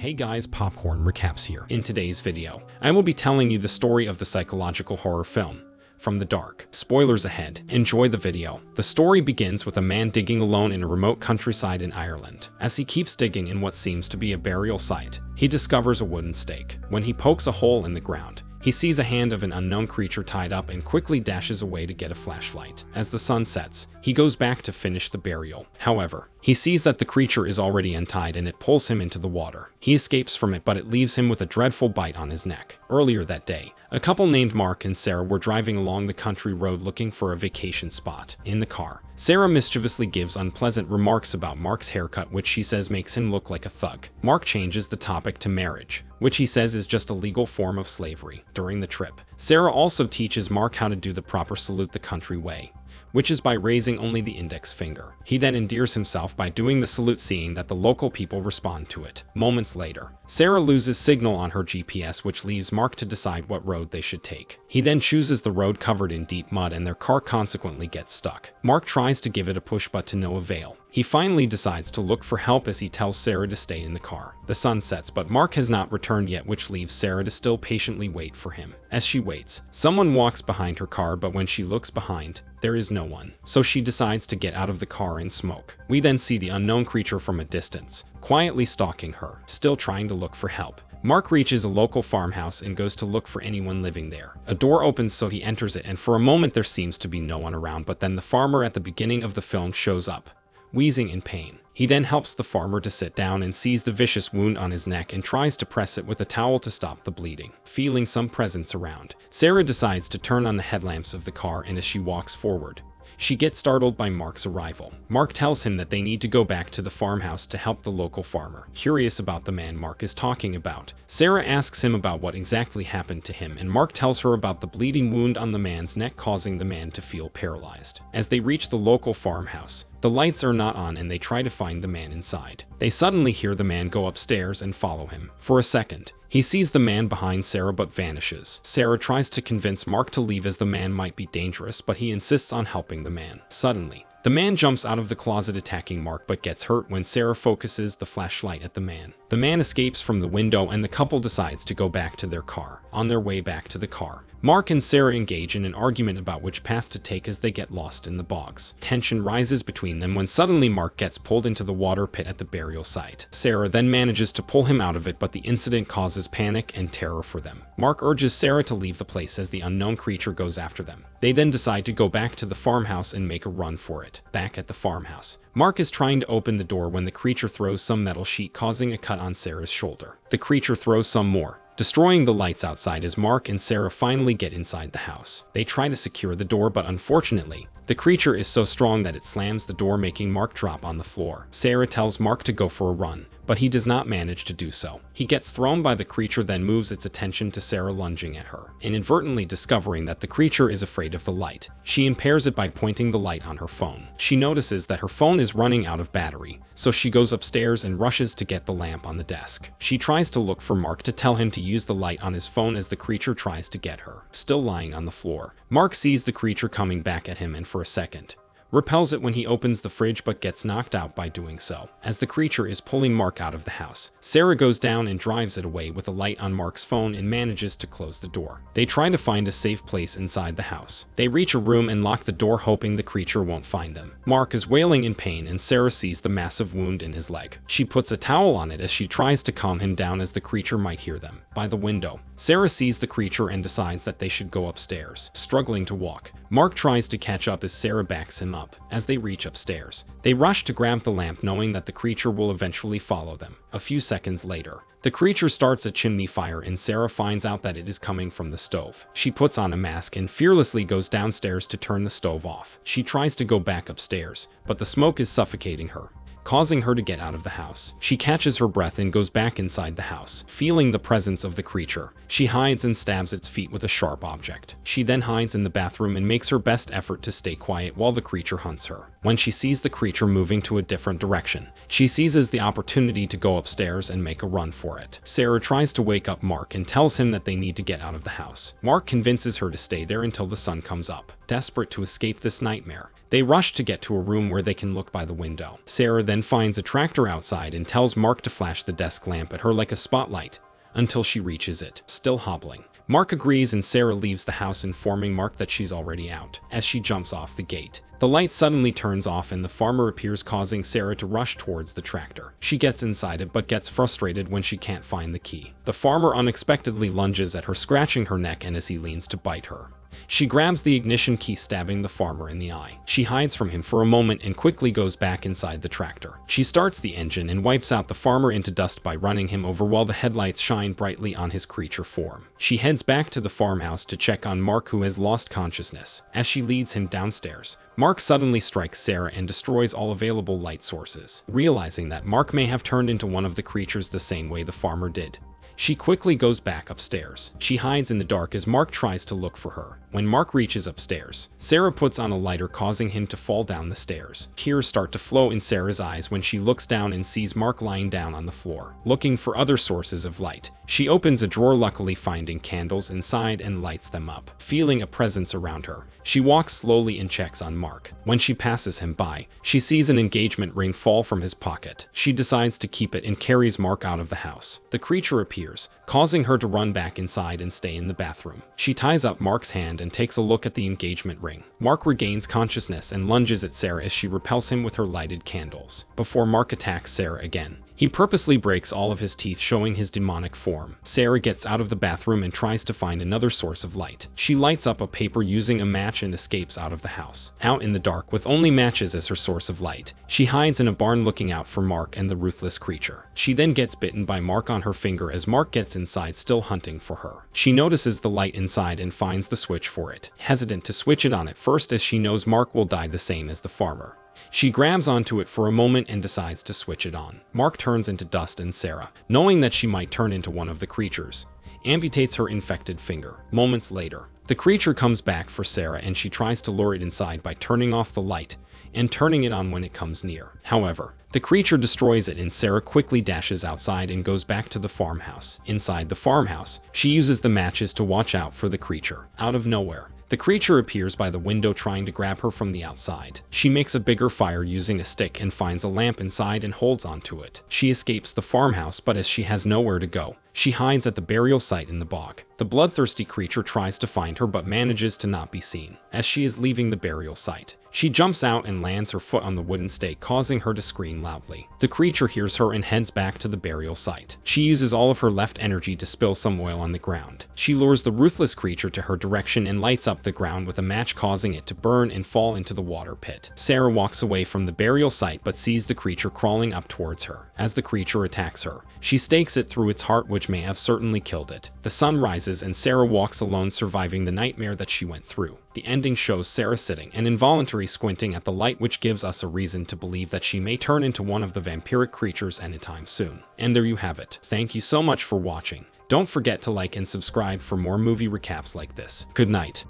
Hey guys, Popcorn Recaps here. In today's video, I will be telling you the story of the psychological horror film, From the Dark. Spoilers ahead. Enjoy the video. The story begins with a man digging alone in a remote countryside in Ireland. As he keeps digging in what seems to be a burial site, he discovers a wooden stake. When he pokes a hole in the ground, he sees a hand of an unknown creature tied up and quickly dashes away to get a flashlight. As the sun sets, he goes back to finish the burial. However, he sees that the creature is already untied and it pulls him into the water. He escapes from it, but it leaves him with a dreadful bite on his neck. Earlier that day, a couple named Mark and Sarah were driving along the country road looking for a vacation spot. In the car, Sarah mischievously gives unpleasant remarks about Mark's haircut, which she says makes him look like a thug. Mark changes the topic to marriage, which he says is just a legal form of slavery. During the trip, Sarah also teaches Mark how to do the proper salute the country way, which is by raising only the index finger. He then endears himself by doing the salute, seeing that the local people respond to it. Moments later, Sarah loses signal on her GPS, which leaves Mark to decide what road they should take. He then chooses the road covered in deep mud and their car consequently gets stuck. Mark tries to give it a push, but to no avail. He finally decides to look for help as he tells Sarah to stay in the car. The sun sets, but Mark has not returned yet, which leaves Sarah to still patiently wait for him. As she waits, someone walks behind her car, but when she looks behind, there is no one. So she decides to get out of the car and smoke. We then see the unknown creature from a distance, quietly stalking her, still trying to look for help. Mark reaches a local farmhouse and goes to look for anyone living there. A door opens, so he enters it, and for a moment there seems to be no one around, but then the farmer at the beginning of the film shows up, wheezing in pain. He then helps the farmer to sit down and sees the vicious wound on his neck and tries to press it with a towel to stop the bleeding. Feeling some presence around, Sarah decides to turn on the headlamps of the car, and as she walks forward, she gets startled by Mark's arrival. Mark tells him that they need to go back to the farmhouse to help the local farmer. Curious about the man Mark is talking about, Sarah asks him about what exactly happened to him, and Mark tells her about the bleeding wound on the man's neck causing the man to feel paralyzed. As they reach the local farmhouse, the lights are not on and they try to find the man inside. They suddenly hear the man go upstairs and follow him. For a second, he sees the man behind Sarah but vanishes. Sarah tries to convince Mark to leave as the man might be dangerous, but he insists on helping the man. Suddenly, the man jumps out of the closet attacking Mark but gets hurt when Sarah focuses the flashlight at the man. The man escapes from the window and the couple decides to go back to their car. On their way back to the car, Mark and Sarah engage in an argument about which path to take as they get lost in the bogs. Tension rises between them when suddenly Mark gets pulled into the water pit at the burial site. Sarah then manages to pull him out of it, but the incident causes panic and terror for them. Mark urges Sarah to leave the place as the unknown creature goes after them. They then decide to go back to the farmhouse and make a run for it. Back at the farmhouse, Mark is trying to open the door when the creature throws some metal sheet, causing a cut on Sarah's shoulder. The creature throws some more, destroying the lights outside as Mark and Sarah finally get inside the house. They try to secure the door, but unfortunately, the creature is so strong that it slams the door, making Mark drop on the floor. Sarah tells Mark to go for a run, but he does not manage to do so. He gets thrown by the creature, then moves its attention to Sarah lunging at her. Inadvertently discovering that the creature is afraid of the light, she impairs it by pointing the light on her phone. She notices that her phone is running out of battery, so she goes upstairs and rushes to get the lamp on the desk. She tries to look for Mark to tell him to use the light on his phone as the creature tries to get her. Still lying on the floor, Mark sees the creature coming back at him and for a second repels it when he opens the fridge, but gets knocked out by doing so. As the creature is pulling Mark out of the house, Sarah goes down and drives it away with a light on Mark's phone and manages to close the door. They try to find a safe place inside the house. They reach a room and lock the door, hoping the creature won't find them. Mark is wailing in pain and Sarah sees the massive wound in his leg. She puts a towel on it as she tries to calm him down as the creature might hear them. By the window, Sarah sees the creature and decides that they should go upstairs. Struggling to walk, Mark tries to catch up as Sarah backs him up. As they reach upstairs, they rush to grab the lamp, knowing that the creature will eventually follow them. A few seconds later, the creature starts a chimney fire and Sarah finds out that it is coming from the stove. She puts on a mask and fearlessly goes downstairs to turn the stove off. She tries to go back upstairs, but the smoke is suffocating her, causing her to get out of the house. She catches her breath and goes back inside the house. Feeling the presence of the creature, she hides and stabs its feet with a sharp object. She then hides in the bathroom and makes her best effort to stay quiet while the creature hunts her. When she sees the creature moving to a different direction, she seizes the opportunity to go upstairs and make a run for it. Sarah tries to wake up Mark and tells him that they need to get out of the house. Mark convinces her to stay there until the sun comes up. Desperate to escape this nightmare, They rush to get to a room where they can look by the window. Sarah then finds a tractor outside and tells Mark to flash the desk lamp at her like a spotlight until she reaches it, still hobbling. Mark agrees and Sarah leaves the house, informing Mark that she's already out. As she jumps off the gate, the light suddenly turns off and the farmer appears, causing Sarah to rush towards the tractor. She gets inside it but gets frustrated when she can't find the key. The farmer unexpectedly lunges at her, scratching her neck, and as he leans to bite her, she grabs the ignition key, stabbing the farmer in the eye. She hides from him for a moment and quickly goes back inside the tractor. She starts the engine and wipes out the farmer into dust by running him over while the headlights shine brightly on his creature form. She heads back to the farmhouse to check on Mark, who has lost consciousness. As she leads him downstairs, Mark suddenly strikes Sarah and destroys all available light sources. Realizing that Mark may have turned into one of the creatures the same way the farmer did, she quickly goes back upstairs. She hides in the dark as Mark tries to look for her. When Mark reaches upstairs, Sarah puts on a lighter, causing him to fall down the stairs. Tears start to flow in Sarah's eyes when she looks down and sees Mark lying down on the floor. Looking for other sources of light, she opens a drawer, luckily finding candles inside, and lights them up. Feeling a presence around her, she walks slowly and checks on Mark. When she passes him by, she sees an engagement ring fall from his pocket. She decides to keep it and carries Mark out of the house. The creature appears, causing her to run back inside and stay in the bathroom. She ties up Mark's hand and takes a look at the engagement ring. Mark regains consciousness and lunges at Sarah as she repels him with her lighted candles. Before Mark attacks Sarah again, he purposely breaks all of his teeth, showing his demonic form. Sarah gets out of the bathroom and tries to find another source of light. She lights up a paper using a match and escapes out of the house. Out in the dark with only matches as her source of light, she hides in a barn looking out for Mark and the ruthless creature. She then gets bitten by Mark on her finger as Mark gets inside, still hunting for her. She notices the light inside and finds the switch for it, hesitant to switch it on at first as she knows Mark will die the same as the farmer. She grabs onto it for a moment and decides to switch it on. Mark turns into dust and Sarah, knowing that she might turn into one of the creatures, amputates her infected finger. Moments later, the creature comes back for Sarah and she tries to lure it inside by turning off the light and turning it on when it comes near. However, the creature destroys it and Sarah quickly dashes outside and goes back to the farmhouse. Inside the farmhouse, she uses the matches to watch out for the creature. Out of nowhere, the creature appears by the window, trying to grab her from the outside. She makes a bigger fire using a stick and finds a lamp inside and holds onto it. She escapes the farmhouse, but as she has nowhere to go, she hides at the burial site in the bog. The bloodthirsty creature tries to find her but manages to not be seen. As she is leaving the burial site, she jumps out and lands her foot on the wooden stake, causing her to scream loudly. The creature hears her and heads back to the burial site. She uses all of her left energy to spill some oil on the ground. She lures the ruthless creature to her direction and lights up the ground with a match, causing it to burn and fall into the water pit. Sarah walks away from the burial site but sees the creature crawling up towards her. As the creature attacks her, she stakes it through its heart, which may have certainly killed it. The sun rises and Sarah walks alone, surviving the nightmare that she went through. The ending shows Sarah sitting and involuntarily squinting at the light, which gives us a reason to believe that she may turn into one of the vampiric creatures anytime soon. And there you have it. Thank you so much for watching. Don't forget to like and subscribe for more movie recaps like this. Good night.